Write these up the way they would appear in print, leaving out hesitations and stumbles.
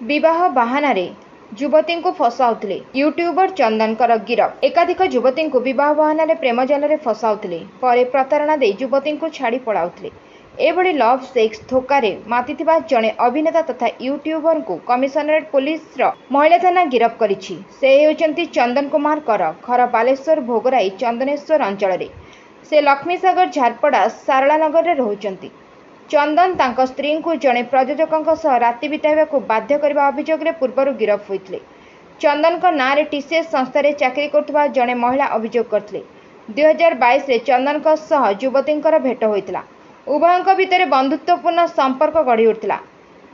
विवाह बाहाना युवती को फसाउथिले यूट्यूबर चंदन गिरफ। एकाधिक युवती को विवाह बाहाना प्रेम जाल फसाउथिले परे प्रतारणा दे युवती को छाड़ी पलाउथिले। एभली लव सेक्स धोखार मातिथिबा जड़े अभिनेता तथा यूट्यूबर को कमिशनरेट पुलिस महिला थाना गिरफ करिछि। से हेउचंती चंदन कुमार कर घर बालेश्वर भोगराई चंदनेश्वर अंचल से लक्ष्मीसागर झारपड़ा सारला नगर में रहुचंती। चंदन तांको स्त्री को जड़े प्रयोजकों सह राति बिताइबा को बाध्य करने अभियोग पूर्व गिरफ होते। चंदन नाँ में टीसीएस संस्था चाकरी करुवा जड़े महिला अभियोग करते। 2022 में चंदन सह युवती भेट होता। उभयों भितर बंधुत्वपूर्ण संपर्क गढ़ी उठिला।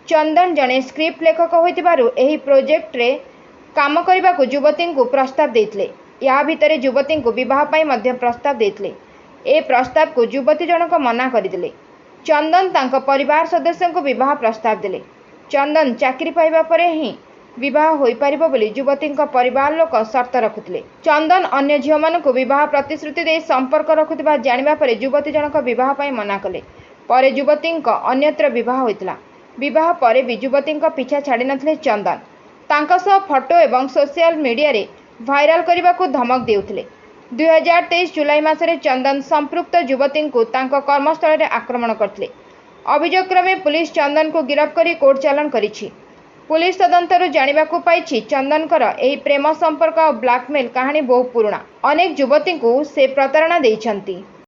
चंदन जड़े स्क्रिप्ट लेखक होइतिबारु एही प्रोजेक्ट रे काम करने को युवती को प्रस्ताव देते। या भितर युवती को विवाह पाई मध्य प्रस्ताव देते। ए प्रस्ताव को युवती जनक मना करदेले। चंदन तांको परिवार सदस्यों को विवाह प्रस्ताव देले। चंदन चाकरी पाइबा परे ही विवाह होई परिबो बोली युवती परिवार लोक शर्त रखुथिले। चंदन अन्य झियो मानकु विवाह प्रतिश्रुति दे संपर्क रखुथिबा जानिबा परे युवती जनक विवाह पाई मना कले। परे युवती अन्यत्र विवाह होइतिला। विवाह परे भी युवती पीछा छाड़ी नथिले चंदन। तांको सह फोटो एवं सोशल मीडिया रे भाइराल करने को धमक देउथिले। 2023 जुलाई मासरे चंदन संपृक्त युवती को तांको कर्मस्थल में आक्रमण करथिले। अभियोग क्रमे पुलिस चंदन को गिरफ्त करी कोर्ट चालान करिछि। पुलिस तदंतरु जानिबाकु पाइछि चंदनकर एही प्रेम संपर्क और ब्लैकमेल कहानी बहु पुराणा। अनेक युवती को से प्रतारणा देइछंती।